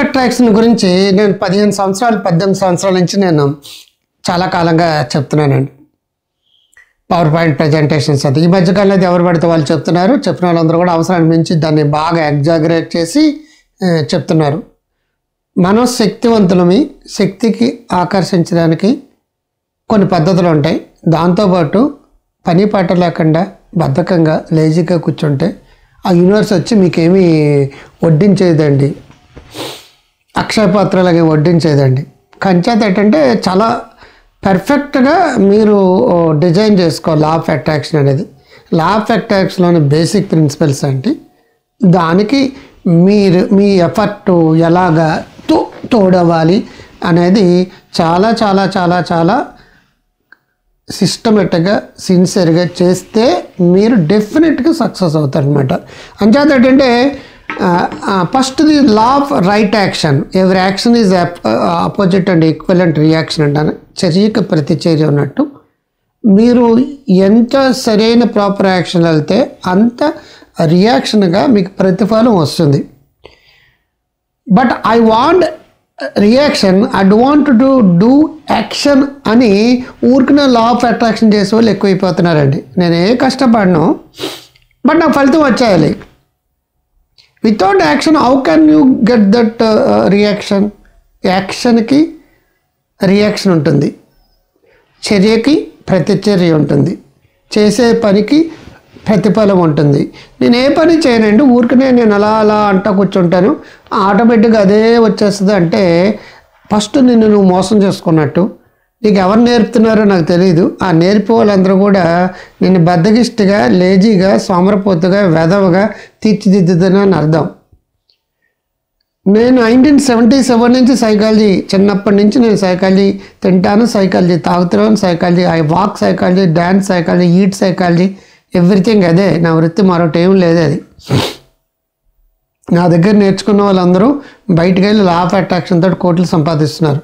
Attraction గురించి నేను 15 సంవత్సరాలు 18 సంవత్సరాల నుంచి నేను చాలా కాలంగా చెప్తున్నానండి. పవర్ పాయింట్ ప్రజెంటేషన్స్ అది ఈ మధ్యకాలంలో అది ఎవరు పడితే వాళ్ళు చెప్తున్నారు. చెప్పిన వాళ్ళందరూ కూడా అవసరాన్ని మించి దాన్ని బాగా ఎగ్జాగరేట్ చేసి చెప్తున్నారు. మనం శక్తివంతులమి, శక్తికి ఆకర్షించడానికి కొన్ని పద్ధతులు ఉంటాయి. దాంతోపాటు పని పాట లేకుండా బద్ధకంగా లేజీగా కూర్చుంటే ఆ యూనివర్స్ వచ్చి మీకేమీ వడ్డించేదండి, అక్షయపాత్రలాగే వడ్డించేదండి. కంచేత ఏంటంటే చాలా పర్ఫెక్ట్గా మీరు డిజైన్ చేసుకోవాలి లా ఆఫ్ అట్రాక్షన్ అనేది. లా ఆఫ్ అట్రాక్షన్లోని బేసిక్ ప్రిన్సిపల్స్ ఏంటి, దానికి మీరు మీ ఎఫర్ట్ ఎలాగా తోడవాలి అనేది చాలా చాలా చాలా చాలా సిస్టమేటిక్గా సిన్సియర్గా చేస్తే మీరు డెఫినెట్గా సక్సెస్ అవుతారు అనమాట. అంచేత ఏంటంటే first the law of right action. ఎవరి action is opposite and equivalent reaction అంటాను. చర్యకు ప్రతిచర్య ఉన్నట్టు మీరు ఎంత సరైన ప్రాపర్ యాక్షన్ వెళ్తే అంత రియాక్షన్గా మీకు ప్రతిఫలం వస్తుంది. But I want reaction, I want to do action అని ఊరికిన లా ఆఫ్ అట్రాక్షన్ చేసే వాళ్ళు ఎక్కువైపోతున్నారండి. నేను ఏ కష్టపడను, బట్ నాకు ఫలితం వచ్చేయాలి. Without action how can you get that reaction? యాక్షన్కి రియాక్షన్ ఉంటుంది, చర్యకి ప్రతిచర్య ఉంటుంది, చేసే పనికి ప్రతిఫలం ఉంటుంది. నేను ఏ పని చేయనండి, ఊరికనే నేను అలా అలా అంటా కూర్చుంటాను, ఆటోమేటిక్గా అదే వచ్చేస్తుంది అంటే ఫస్ట్ నిన్ను నువ్వు మోసం చేసుకున్నట్టు. నీకు ఎవరు నేర్పుతున్నారో నాకు తెలియదు. ఆ నేర్పే వాళ్ళందరూ కూడా నిన్ను బద్దగిష్టిగా, లేజీగా, సోమరపోతుగా, వెధవగా తీర్చిదిద్దుతున్నాను అర్థం. నేను 1977 నుంచి సైకాలజీ, చిన్నప్పటి నుంచి నేను సైకాలజీ తింటాను, సైకాలజీ తాగుతున్నాను, psychology I walk psychology, dance psychology, eat psychology, everything అదే నా వృత్తి, మరొకటి ఏం లేదు. అది నా దగ్గర నేర్చుకున్న వాళ్ళందరూ బయటికి వెళ్ళి లా ఆఫ్ అట్రాక్షన్ తోటి కోట్లు సంపాదిస్తున్నారు.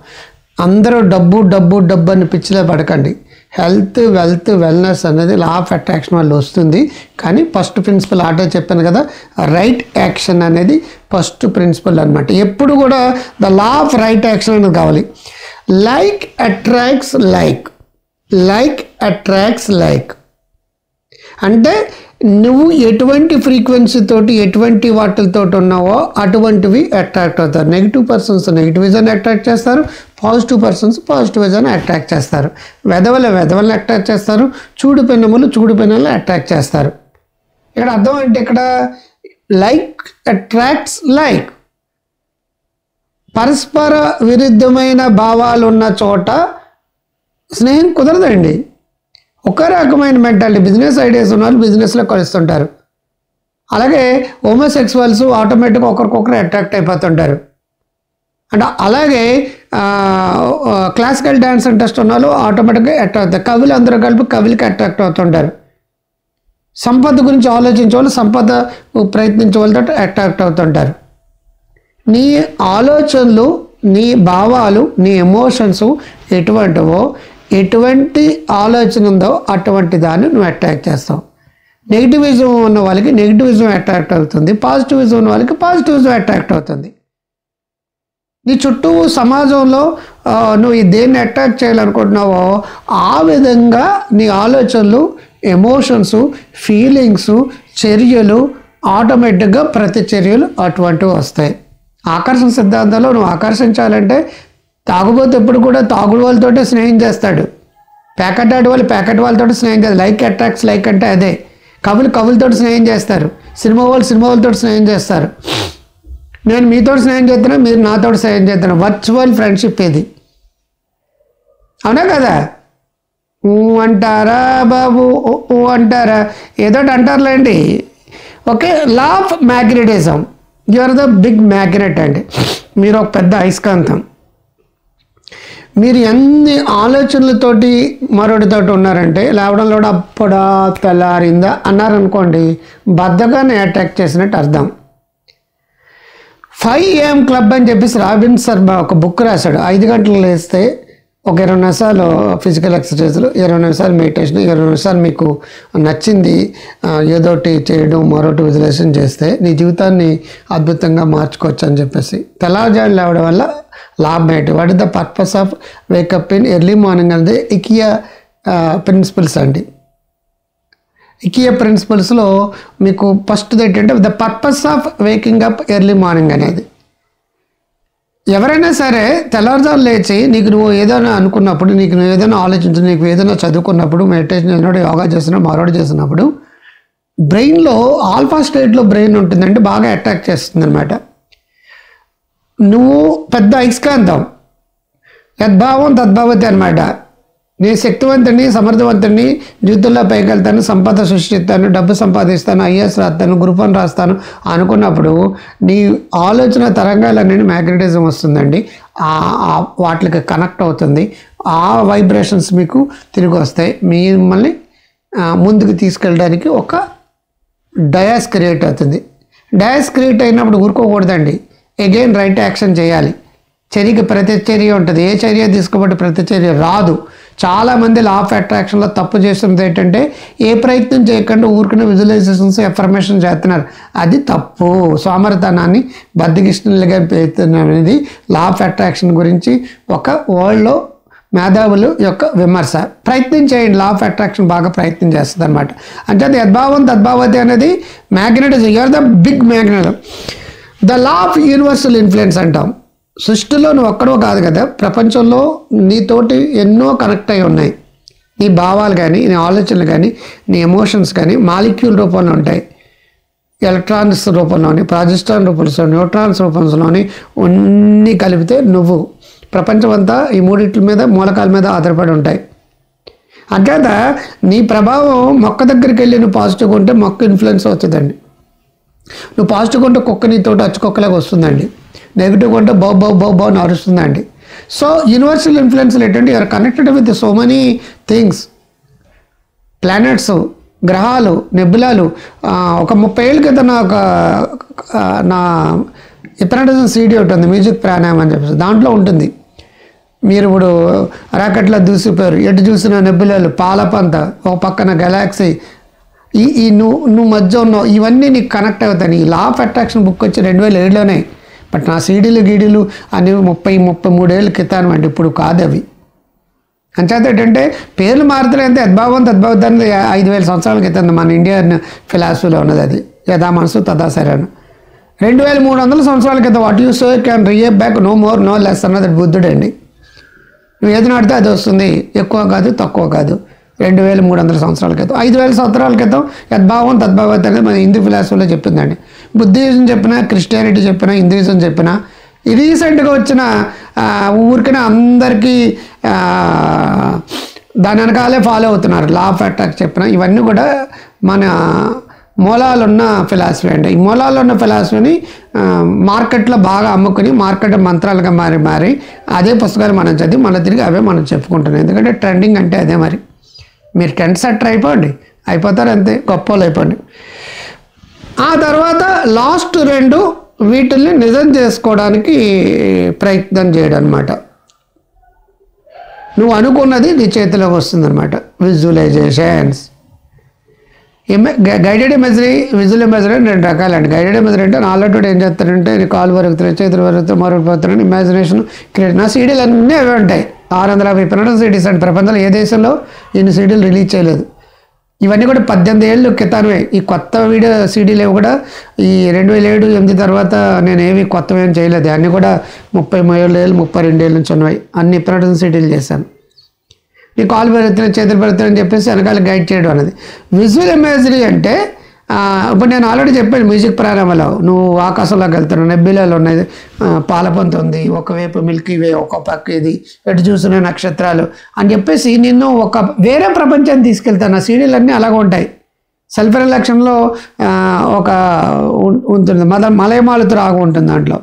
అందరూ డబ్బు డబ్బు డబ్బు అని పిచ్చిలో పడకండి. హెల్త్, వెల్త్, వెల్నెస్ అనేది లా ఆఫ్ అట్రాక్షన్ వల్ల వస్తుంది. కానీ ఫస్ట్ ప్రిన్సిపల్ ఆటో చెప్పాను కదా, రైట్ యాక్షన్ అనేది ఫస్ట్ ప్రిన్సిపల్ అనమాట. ఎప్పుడు కూడా the law of right action అనేది కావాలి. Like attracts like, like attracts like అంటే నువ్వు ఎటువంటి ఫ్రీక్వెన్సీ తోటి, ఎటువంటి వాటితో ఉన్నావో అటువంటివి అట్రాక్ట్ అవుతారు. నెగిటివ్ పర్సన్స్ నెగిటివిజాన్ని అట్రాక్ట్ చేస్తారు, పాజిటివ్ పర్సన్స్ పాజిటివిజాన్ని అట్రాక్ట్ చేస్తారు, వెధవల్ని అట్రాక్ట్ చేస్తారు, చూడు పెన్నెలను అట్రాక్ట్ చేస్తారు. ఇక్కడ అర్థం అంటే ఇక్కడ లైక్ అట్రాక్ట్స్ లైక్. పరస్పర విరుద్ధమైన భావాలు ఉన్న చోట స్నేహం కుదరదండి. ఒక రకమైన మెంటాలిటీ, బిజినెస్ ఐడియాస్ ఉన్న వాళ్ళు బిజినెస్లో కలుస్తుంటారు. అలాగే హోమోసెక్సువల్స్ ఆటోమేటిక్గా ఒకరికొకరు అట్రాక్ట్ అయిపోతుంటారు. అంటే అలాగే క్లాసికల్ డ్యాన్స్ ఇంట్రెస్ట్ ఉన్న వాళ్ళు ఆటోమేటిక్గా అట్రాక్ట్ అవుతారు. కవులు అందరూ కలిపి కవులకి అట్రాక్ట్ అవుతుంటారు. సంపద గురించి ఆలోచించే వాళ్ళు, సంపద ప్రయత్నించే వాళ్ళతో అట్రాక్ట్ అవుతుంటారు. నీ ఆలోచనలు, నీ భావాలు, నీ ఎమోషన్స్ ఎటువంటివో, ఎటువంటి ఆలోచన ఉందో అటువంటి దాన్ని నువ్వు అట్రాక్ట్ చేస్తావు. నెగిటివిజం ఉన్న వాళ్ళకి నెగిటివిజం అట్రాక్ట్ అవుతుంది, పాజిటివిజం ఉన్న వాళ్ళకి పాజిటివిజం అట్రాక్ట్ అవుతుంది. నీ చుట్టూ సమాజంలో నువ్వు దేన్ని అట్రాక్ట్ చేయాలనుకుంటున్నావో ఆ విధంగా నీ ఆలోచనలు, ఎమోషన్స్, ఫీలింగ్స్, చర్యలు ఆటోమేటిక్గా ప్రతిచర్యలు అటువంటివి వస్తాయి. ఆకర్షణ సిద్ధాంతంలో నువ్వు ఆకర్షించాలంటే తాగుబోతు ఎప్పుడు కూడా తాగుడు వాళ్ళతోటే స్నేహం చేస్తాడు, ప్యాకెట్ ఆడే వాళ్ళు ప్యాకెట్ వాళ్ళతో స్నేహం చేస్తారు. లైక్ అట్రాక్ట్స్ లైక్ అంటే అదే. కవులతో స్నేహం చేస్తారు, సినిమా వాళ్ళతో స్నేహం చేస్తారు. నేను మీతో స్నేహం చేస్తున్నా, మీరు నాతో స్నేహం చేస్తున్నా. వర్చువల్ ఫ్రెండ్షిప్ ఇది, అవునా కదా? అంటారా బాబు, అంటారా, ఏదో అంటారులేండి. Okay, law of magnetism. You are the big magnet అండి. మీరు ఒక పెద్ద అయస్కాంతం. మీరు ఎన్ని ఆలోచనలతోటి మరొకటితోటి ఉన్నారంటే, లేవడంలో అప్పుడా తెల్లారిందా అన్నారనుకోండి, బద్ధకాన్ని అటాక్ చేసినట్టు అర్థం. 5 AM క్లబ్ అని చెప్పేసి రాబిన్ శర్మ ఒక బుక్ రాశాడు. 5 గంటలు లేస్తే ఒక 20 నిమిషాలు ఫిజికల్ ఎక్సర్సైజ్లు, 20 నిమిషాలు మెడిటేషన్, 20 నిమిషాలు మీకు నచ్చింది ఏదోటి చేయడం, మరొకటి విజువలైజేషన్ చేస్తే నీ జీవితాన్ని అద్భుతంగా మార్చుకోవచ్చు అని చెప్పేసి. తెల్లవారుజామున లేవడం వల్ల లాభం ఏంటి? What is the purpose of wake up in early morning అనేది ఇకియా ప్రిన్సిపల్స్ అండి. ఇకియా ప్రిన్సిపల్స్లో మీకు ఫస్ట్ది ఏంటంటే the purpose of waking up early morning అనేది. ఎవరైనా సరే తెల్లవారుజామున లేచి నీకు నువ్వు ఏదైనా అనుకున్నప్పుడు, నీకు నువ్వు ఏదైనా ఆలోచించు, నీకు ఏదైనా చదువుకున్నప్పుడు, మెడిటేషన్ చేసినప్పుడు, యోగా చేసినప్పుడు, మరొకటి చేసినప్పుడు బ్రెయిన్లో ఆల్ఫా స్టేట్లో బ్రెయిన్ ఉంటుందంటే బాగా అట్రాక్ట్ చేస్తుంది అనమాట. నువ్వు పెద్ద అయస్కాంతం, యద్భావం తద్భావతి అనమాట. నేను శక్తివంతుని, సమర్థవంతుని, జీవితంలో పైకి వెళ్తాను, సంపద సృష్టిస్తాను, డబ్బు సంపాదిస్తాను, ఐఏఎస్ రాస్తాను, గ్రూప్ 1 రాస్తాను అనుకున్నప్పుడు నీ ఆలోచన తరంగాలన్నీ మ్యాగ్నెటిజం వస్తుందండి. వాటికి కనెక్ట్ అవుతుంది. ఆ వైబ్రేషన్స్ మీకు తిరిగి వస్తాయి. మిమ్మల్ని ముందుకు తీసుకెళ్ళడానికి ఒక డయాస్ క్రియేట్ అవుతుంది. డయాస్ క్రియేట్ అయినప్పుడు ఊరుకోకూడదండి. అగైన్ రైట్ యాక్షన్ చేయాలి. చర్యకి ప్రతిచర్య ఉంటుంది. ఏ చర్య తీసుకోబట్టి ప్రతిచర్య రాదు. చాలామంది లా ఆఫ్ అట్రాక్షన్లో తప్పు చేస్తున్నది ఏంటంటే ఏ ప్రయత్నం చేయకుండా ఊరికనే విజువలైజేషన్స్, ఎఫర్మేషన్ చేస్తున్నారు. అది తప్పు. సోమరితనాన్ని బద్దకిష్టలుగా పెడుతున్నారు అనేది లా ఆఫ్ అట్రాక్షన్ గురించి ఒక వరల్డ్లో మేధావులు యొక్క విమర్శ. ప్రయత్నం చేయండి. లా ఆఫ్ అట్రాక్షన్ బాగా ప్రయత్నం చేస్తుంది అనమాట. అంటే అది యద్భావం తద్భావతి అనేది magnetism. You're the big magnetism. The law of universal influence అంటాం. సృష్టిలో నువ్వు ఒక్కడో కాదు కదా, ప్రపంచంలో నీతోటి ఎన్నో కనెక్ట్ అయి ఉన్నాయి. నీ భావాలు కానీ, నీ ఆలోచనలు కానీ, నీ ఎమోషన్స్ కానీ మాలిక్యూల్ రూపంలో ఉంటాయి. ఎలక్ట్రాన్స్ రూపంలోని, ప్రాజెస్ట్రాన్ రూపంలో, న్యూట్రాన్స్ రూపంలోని అన్నీ కలిపితే నువ్వు. ప్రపంచం అంతా ఈ మూడింటి మీద, మూలకాల మీద ఆధారపడి ఉంటాయి. అంచేత నీ ప్రభావం మొక్క దగ్గరికి వెళ్ళి నువ్వు పాజిటివ్గా ఉంటే మొక్క ఇన్ఫ్లుయెన్స్ అవుతుందండి. నువ్వు పాజిటివ్గా ఉంటే కుక్క నీతోటి అచ్చుకొక్కలాగా వస్తుందండి. నెగిటివ్గా ఉంటే బౌ బౌ బౌ బౌ అని అరుస్తుందండి. సో యూనివర్సల్ ఇన్ఫ్లుయెన్స్లు ఏంటంటే you're connected with so many things. Planets, గ్రహాలు, నెబులాలు. ఒక 30 ఏళ్ళ క్రితం నా హిప్నటిజం సీడీ ఒకటి ఉంది, మ్యూజిక్ ప్రాణాయామం అని చెప్పేసి. దాంట్లో ఉంటుంది మీరు ఇప్పుడు రాకెట్లో దూసిపోయారు, ఎటు చూసిన నెబులాలు, పాలపంత, ఒక పక్కన గెలాక్సీ, ఈ నువ్వు మధ్య ఉన్నావు, ఇవన్నీ నీకు కనెక్ట్ అవుతాయి. ఈ లా ఆఫ్ అట్రాక్షన్ బుక్ వచ్చి 2007లోనే. బట్ నా సీడీలు గీడీలు అనేవి 33 ఏళ్ళ క్రితం అంటే ఇప్పుడు కాదు అవి. అంచేత ఏంటంటే పేర్లు మారుతున్నాయంటే యద్భావం తద్భావం అనేది 5000 సంవత్సరాల క్రితం మన ఇండియన్ ఫిలాసఫీలో ఉన్నది. అది యథా మనసు తదా శరీరం. 2300 సంవత్సరాల క్రితం what you sow can reap back, no more no less అన్నది బుద్ధుడు అండి. నువ్వు ఏది నాడితే అది వస్తుంది. ఎక్కువ కాదు, తక్కువ కాదు. 2300 సంవత్సరాల క్రితం, 5000 సంవత్సరాల క్రితం యద్భావం తద్భావత అనేది మన హిందూ ఫిలాసఫీలో చెప్పిందండి. బుద్ధిజం చెప్పినా, క్రిస్టియానిటీ చెప్పినా, హిందూయిజం చెప్పినా, రీసెంట్గా వచ్చిన ఊరికనే అందరికీ దాని వెనకాలే ఫాలో అవుతున్నారు. లా ఆఫ్ అట్రాక్ట్ చెప్పిన ఇవన్నీ కూడా మన మూలాలు ఉన్న ఫిలాసఫీ అండి. ఈ మూలాలు ఉన్న ఫిలాసఫీని మార్కెట్లో బాగా అమ్ముకుని మార్కెట్ మంత్రాలుగా మారి అదే పుస్తకాలు మనం చదివి మన తిరిగి అవే మనం చెప్పుకుంటున్నాం. ఎందుకంటే ట్రెండింగ్ అంటే అదే. మరి మీరు ట్రెండ్ సెట్టర్ అయిపోతారు అంతే, గొప్పలు అయిపోండి. ఆ తర్వాత లాస్ట్ 2 వీటిల్ని నిజం చేసుకోవడానికి ప్రయత్నం చేయడం అనమాట. నువ్వు అనుకున్నది నీ చేతిలోకి వస్తుందన్నమాట. Visualisations. Guided imagery, visual imagery 2 రకాలండి. గైడెడ్ ఇమేజరీ అంటే నాలుగు ఏం చేస్తారంటే నీ కాలు వరుగుతున్నాయి, చేతులు వరుగుతున్నాయి, మరుగుతున్నాయి, ఇమాజినేషన్ క్రియేట్. నా సీడీలు అన్నీ అవే ఉంటాయి. 650 సీడీస్ అండి. ప్రపంచంలో ఏ దేశంలో ఇన్ని సీడీలు రిలీజ్ చేయలేదు. ఇవన్నీ కూడా 18 ఏళ్ళు క్రితమే. ఈ కొత్త వీడియో సీడీలు ఏవి కూడా ఈ 2007-8 తర్వాత నేను ఏవి కొత్తవి ఏం చేయలేదు. అన్నీ కూడా 33 ఏళ్ళు 32 ఏళ్ళ నుంచి ఉన్నవి. అన్ని హిప్నటిజం సీడీలు చేశాను. నీ కాలు పెరుగుతున్నాయి, చేతులు పెరుగుతున్నాయి అని చెప్పేసి వెనకాల గైడ్ చేయడం అనేది. విజువల్ ఇమేజరీ అంటే ఇప్పుడు నేను ఆల్రెడీ చెప్పాను మ్యూజిక్ ప్రారంభంలో, నువ్వు ఆకాశంలోకి వెళ్తున్నావు, నెబ్బిలాలు ఉన్నాయి, పాలపంత ఉంది, ఒకవైపు మిల్కీ వే, ఒక పక్క ఇది, ఎటు చూసిన నక్షత్రాలు అని చెప్పేసి నిన్ను ఒక వేరే ప్రపంచాన్ని తీసుకెళ్తాను. ఆ సీడీలన్నీ అలాగ ఉంటాయి. సెల్ఫ్ రిలాక్షన్లో ఒక ఉంటుంది, మలయమాలతో రాగా ఉంటుంది. దాంట్లో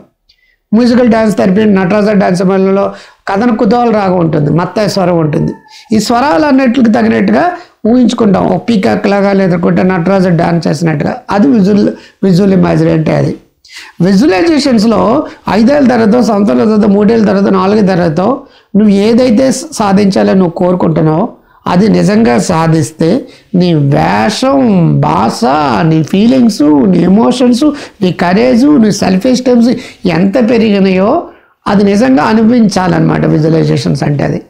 musical dance therapy, Nataraja dance సమయంలో కథన కుతూహలు రాగా ఉంటుంది, మత్తాయి స్వరం ఉంటుంది. ఈ స్వరాలు అన్నిటికి తగినట్టుగా ఊహించుకుంటాం. ఒక పీకాక్ లాగా లేదంటే నటరాజు డాన్స్ చేసినట్టుగా. అది విజువల్ ఇమేజరీ అంటే అది. విజువలైజేషన్స్లో 5 ఏళ్ళ తర్వాత, సంవత్సరాల తర్వాత, 3 ఏళ్ళ తర్వాత, 4 ఏళ్ళ తర్వాత నువ్వు ఏదైతే సాధించాలని నువ్వు కోరుకుంటున్నావో అది నిజంగా సాధిస్తే నీ వేషం, భాష, నీ ఫీలింగ్స్, నీ ఎమోషన్స్, నీ కరేజు, నీ సెల్ఫ్ ఎస్టీమ్స్ ఎంత పెరిగినాయో అది నిజంగా అనిపించాలన్నమాట. విజువలైజేషన్స్ అంటే అది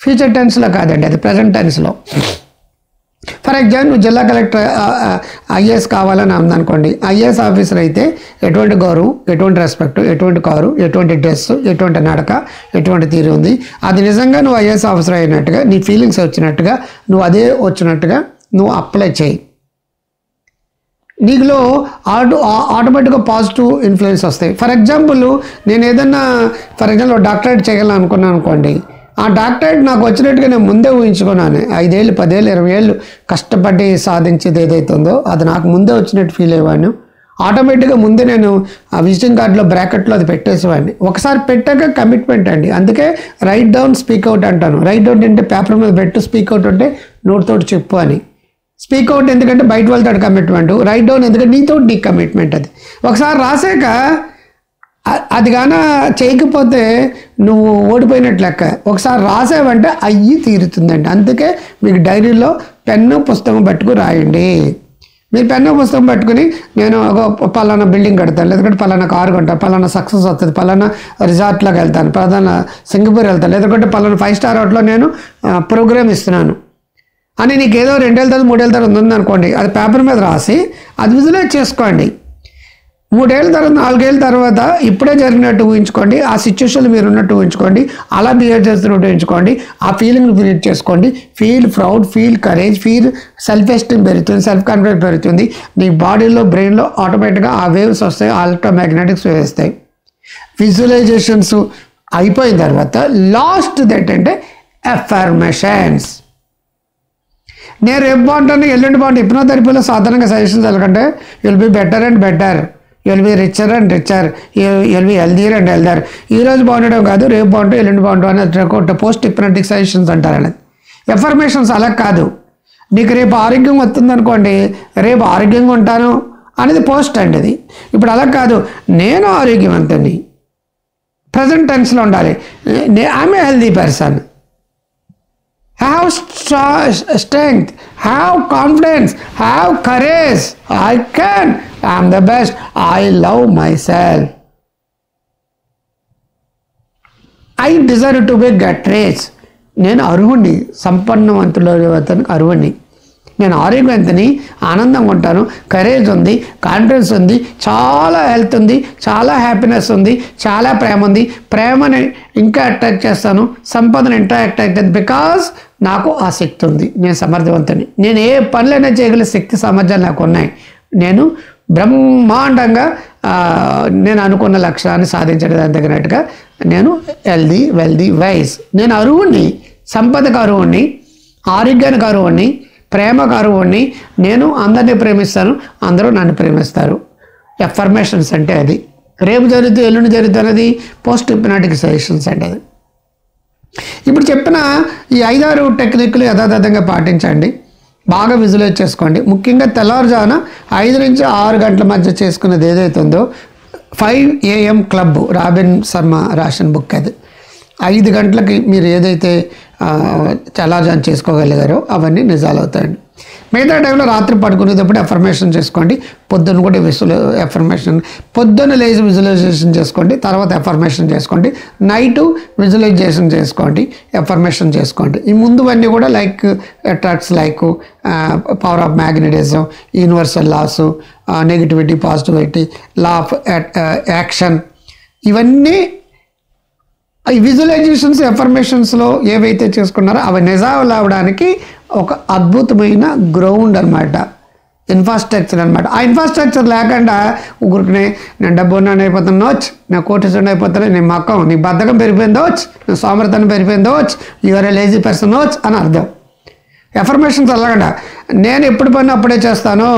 ఫ్యూచర్ టెన్స్లో కాదండి, అది ప్రజెంట్ టెన్స్లో. ఫర్ ఎగ్జాంపుల్ నువ్వు జిల్లా కలెక్టర్ ఐఏఎస్ కావాలని ఉందనుకోండి. ఐఏఎస్ ఆఫీసర్ అయితే ఎటువంటి గౌరవం, ఎటువంటి రెస్పెక్ట్, ఎటువంటి కారు, ఎటువంటి డ్రెస్, ఎటువంటి నడక, ఎటువంటి తీరు ఉంది, అది నిజంగా నువ్వు ఐఏఎస్ ఆఫీసర్ అయినట్టుగా, నీ ఫీలింగ్స్ వచ్చినట్టుగా, నువ్వు అదే వచ్చినట్టుగా నువ్వు అప్లై చేయి. నీకులో ఆటోమేటిక్గా పాజిటివ్ ఇన్ఫ్లుయెన్స్ వస్తాయి. ఫర్ ఎగ్జాంపుల్ నేను ఏదన్నా డాక్టరేట్ చేయాలని అనుకున్నాను అనుకోండి. ఆ డాక్టరేట్ నాకు వచ్చినట్టుగా నేను ముందే ఊహించుకున్నాను. 5 ఏళ్ళు, 10 ఏళ్ళు, 20 ఏళ్ళు కష్టపడి సాధించేది ఏదైతే ఉందో అది నాకు ముందే వచ్చినట్టు ఫీల్ అయ్యేవాడిని. ఆటోమేటిక్గా ముందే నేను ఆ విజిటింగ్ కార్డులో బ్రాకెట్లో అది పెట్టేసేవాడిని. ఒకసారి పెట్టాక కమిట్మెంట్ అండి. అందుకే రైట్ డౌన్, స్పీక్అవుట్ అంటాను. రైట్ డౌన్ అంటే పేపర్ మీద పెట్టు, స్పీక్అవుట్ అంటే నోటితోటి చెప్పు అని. స్పీక్అవుట్ ఎందుకంటే బయట వాళ్ళతో కమిట్మెంట్, రైట్ డౌన్ ఎందుకంటే నీతో నీకు కమిట్మెంట్. అది ఒకసారి రాసాక అది కానీ చేయకపోతే నువ్వు ఓడిపోయినట్లు లెక్క. ఒకసారి రాసావంటే అయ్యి తీరుతుందండి. అందుకే మీకు డైరీలో పెన్ను, పుస్తకం పట్టుకుని రాయండి. మీరు పెన్ను, పుస్తకం పట్టుకుని నేను ఒక పలానా బిల్డింగ్ కడతాను, లేదంటే పలానా కారు కొంటాను, పలానా సక్సెస్ వస్తుంది, పలానా రిసార్ట్లోకి వెళ్తాను, పలానా సింగపూర్ వెళ్తాను, లేదంటే పలానా 5 స్టార్ హోటల్లో నేను ప్రోగ్రామ్ ఇస్తున్నాను అని నీకు ఏదో 2 ఏళ్ళ తర్వాత, 3 ఏళ్ళ తర్వాత ఉందనుకోండి. అది పేపర్ మీద రాసి అది విజువలైజ్ చేసుకోండి. 3 ఏళ్ళ తర్వాత, 4 ఏళ్ళ తర్వాత ఇప్పుడే జరిగినట్టు ఊహించుకోండి. ఆ సిచ్యువేషన్లో మీరు ఉన్నట్టు ఊహించుకోండి. అలా బిహేవ్ చేస్తున్నట్టు ఊహించుకోండి. ఆ ఫీలింగ్ని క్రియేట్ చేసుకోండి. Feel proud, feel courage, feel self esteem పెరుగుతుంది, సెల్ఫ్ కాన్ఫిడెన్స్ పెరుగుతుంది. నీ బాడీలో, బ్రెయిన్లో ఆటోమేటిక్గా ఆ వేవ్స్ వస్తాయి, ఆల్ట్రోమాగ్నెటిక్స్ వేస్తాయి. విజువలైజేషన్స్ అయిపోయిన తర్వాత లాస్ట్ ఏంటంటే ఎఫర్మేషన్స్. నేను రేపు బాగుంటాను, ఎల్లుండి బాగుంటాను. హిప్నోథెరపీలో సాధారణంగా సజెషన్స్ ఎందుకంటే you'll be better and better, you'll be richer and richer, you'll be healthier and healthier. ఈరోజు బాగుండడం కాదు, రేపు బాగుంటాం, ఎల్లుండి బాగుంటాం అనేది పోస్ట్ హిప్నోటిక్ సజెషన్స్ అంటారు. అనేది ఎఫర్మేషన్స్ అలా కాదు. నీకు రేపు ఆరోగ్యం వస్తుంది అనుకోండి, రేపు ఆరోగ్యంగా ఉంటాను అనేది పోస్ట్ అండి. అది ఇప్పుడు అలా కాదు, నేను ఆరోగ్యవంతుని, ప్రజెంట్ టెన్స్లో ఉండాలి. I'm a healthy person, have strength, have confidence, have courage, I am the best, I love myself, I deserve to be get rich. నేను అర్హుణ్ణి, సంపన్నవంతులకు అర్హుణ్ణి, నేను ఆరోగ్యవంతుని, ఆనందంగా ఉంటాను, కరేజ్ ఉంది, కాన్ఫిడెన్స్ ఉంది, చాలా హెల్త్ ఉంది, చాలా హ్యాపీనెస్ ఉంది, చాలా ప్రేమ ఉంది. ప్రేమని ఇంకా అట్రాక్ట్ చేస్తాను, సంపదను ఇంకా అట్రాక్ట్ అవుతుంది. బికాజ్ నాకు ఆ శక్తి ఉంది, నేను సమర్థవంతుని, నేను ఏ పనులైనా చేయగల శక్తి సామర్థ్యాలు నాకు ఉన్నాయి. నేను బ్రహ్మాండంగా నేను అనుకున్న లక్ష్యాన్ని సాధించడానికి తగినట్టుగా నేను హెల్దీ, వెల్దీ, వైజ్, నేను అర్హుణ్ణి, సంపదకు అర్హుణ్ణి, ఆరోగ్యానికి అర్హుణ్ణి, ప్రేమకు అర్హుణ్ణి, నేను అందరినీ ప్రేమిస్తాను, అందరూ నన్ను ప్రేమిస్తారు. ఎఫర్మేషన్స్ అంటే అది. రేపు జరుగుతూ, ఎల్లుండి జరుగుతూ అనేది పోస్ట్ హిప్నాటిక్ సజెషన్స్ అంటే అది. ఇప్పుడు చెప్పిన ఈ 5-6 టెక్నిక్లు యథాతథంగా పాటించండి. బాగా విజువలైజ్ చేసుకోండి. ముఖ్యంగా తెల్లవారుజామున 5 నుంచి 6 గంటల మధ్య చేసుకునేది ఏదైతే ఉందో 5 AM క్లబ్, రాబిన్ శర్మ రాసిన బుక్ అది. 5 గంటలకి మీరు ఏదైతే తెల్లవారుజామున చేసుకోగలిగారో అవన్నీ నిజాలు అవుతాయండి. మిగతా టైంలో రాత్రి పడుకునేటప్పుడు ఎఫర్మేషన్ చేసుకోండి. పొద్దున్న కూడా ఎఫర్మేషన్, పొద్దున్న లేచి విజువలైజేషన్ చేసుకోండి, తర్వాత ఎఫర్మేషన్ చేసుకోండి, నైటు విజువలైజేషన్ చేసుకోండి, ఎఫర్మేషన్ చేసుకోండి. ఈ ముందువన్నీ కూడా like attracts, like power of magnetism, universal laws, negativity, positivity, law of action, ఇవన్నీ ఈ విజువలైజేషన్స్, ఎఫర్మేషన్స్లో ఏవైతే చేసుకున్నారో అవి నిజాలు అవడానికి ఒక అద్భుతమైన గ్రౌండ్ అనమాట, ఇన్ఫ్రాస్ట్రక్చర్ అనమాట. ఆ ఇన్ఫ్రాస్ట్రక్చర్ లేకుండా ఊరికి నేను డబ్బు ఉన్నాను అయిపోతాను వచ్చు, నేను కోటీశ్వరుడు అయిపోతాను, నీ మక్కం, నీ బద్ధకం పెరిగిపోయిందో వచ్చు, నీ సోమరితనం పెరిగిపోయిందో వచ్చు, యూఆర్ ఏ లేజీ పర్సన్ వచ్చు అని అర్థం. ఎఫర్మేషన్స్ అలాగంట, నేను ఎప్పుడు పని అప్పుడే చేస్తాను,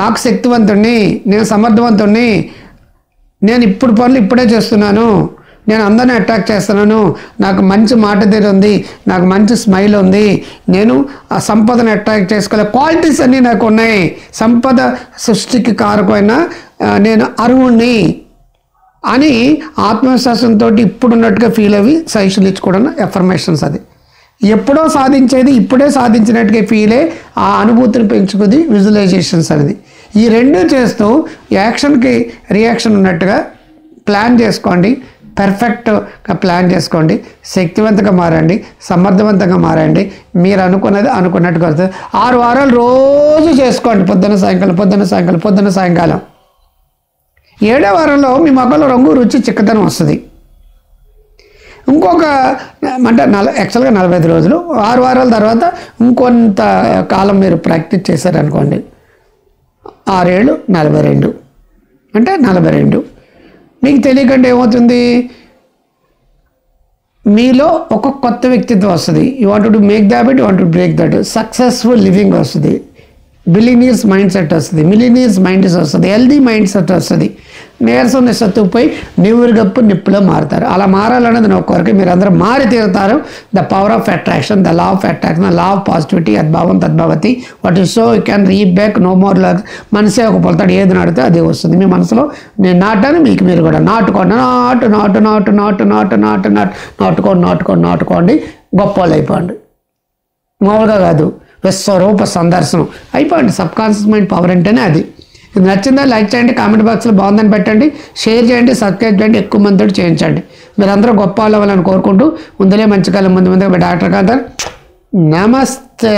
నాకు శక్తివంతుణ్ణి, నేను సమర్థవంతుణ్ణి, నేను ఇప్పుడు పనులు ఇప్పుడే చేస్తున్నాను, నేను అందరిని అట్రాక్ట్ చేస్తున్నాను, నాకు మంచి మాట తీరు ఉంది, నాకు మంచి స్మైల్ ఉంది, నేను ఆ సంపదను అట్రాక్ట్ చేసుకోలే, క్వాలిటీస్ అన్నీ నాకు ఉన్నాయి, సంపద సృష్టికి కారకమైన నేను అర్హుణ్ణి అని ఆత్మవిశ్వాసంతో ఇప్పుడున్నట్టుగా ఫీల్ అవి సజెషన్లు ఇచ్చుకోవడం ఎఫర్మేషన్స్. అది ఎప్పుడో సాధించేది ఇప్పుడే సాధించినట్టుగా ఫీల్ అయ్యి ఆ అనుభూతిని పెంచుకుంది విజువలైజేషన్స్ అనేది. ఈ రెండు చేస్తూ యాక్షన్కి రియాక్షన్ ఉన్నట్టుగా ప్లాన్ చేసుకోండి, పర్ఫెక్ట్గా ప్లాన్ చేసుకోండి, శక్తివంతంగా మారండి, సమర్థవంతంగా మారండి. మీరు అనుకున్నది అనుకున్నట్టుగా వస్తుంది. 6 వారాలు రోజు చేసుకోండి, పొద్దున్న సాయంకాలం పొద్దున్న సాయంకాలం పొద్దున్న సాయంకాలం. 7వ వారంలో మీ మొక్కలో రంగు రుచి చిక్కదనం వస్తుంది. ఇంకొక అంటే యాక్చువల్గా 45 రోజులు, 6 వారాల తర్వాత ఇంకొంత కాలం మీరు ప్రాక్టీస్ చేశారనుకోండి, 6 ఏళ్ళు 42 అంటే 42. మీకు తెలియకుండా ఏమవుతుంది, మీలో ఒక కొత్త వ్యక్తిత్వం వస్తుంది. You want to make the habit, you want to break that. Successful living వస్తుంది, బిలినియర్స్ మైండ్ సెట్ వస్తుంది, మిలినియర్స్ మైండ్ సెట్ వస్తుంది, హెల్దీ మైండ్ సెట్ వస్తుంది. నీరసం నిస్సత్తుపోయి నివురుగప్పు నిప్పులో మారుతారు. అలా మారాలన్నది నా కొరకు. మీరు అందరూ మారి తీరుతారు. The power of attraction, the law of attraction, the law of positivity, అద్భావం తద్భవతి. What is sow you can reap back, no more less. మనసే ఒక పొలతాడు, ఏది నాడితే అదే వస్తుంది. మీ మనసులో నేను నాటాను, మీకు మీరు కూడా నాటుకోండి. నాటు నాటు నాటు నాటు నాటు నాటు నాటు నాటుకోండి నాటుకోండి నాటుకోండి. గొప్ప వాళ్ళు అయిపోండి, మామూలుగా కాదు, విశ్వరూప సందర్శనం అయిపోయింది. సబ్ కాన్షియస్ మైండ్ పవర్ అంటేనే అది. ఇది నచ్చిందా లైక్ చేయండి, కామెంట్ బాక్స్లో బాగుందని పెట్టండి, షేర్ చేయండి, సబ్స్క్రైబ్ చేయండి, ఎక్కువ మందితో చేయించండి. మీరందరూ గొప్ప వాళ్ళు అవ్వాలని కోరుకుంటూ ముందులే మంచి కాలం ముందుగా డాక్టర్ కాదు. నమస్తే.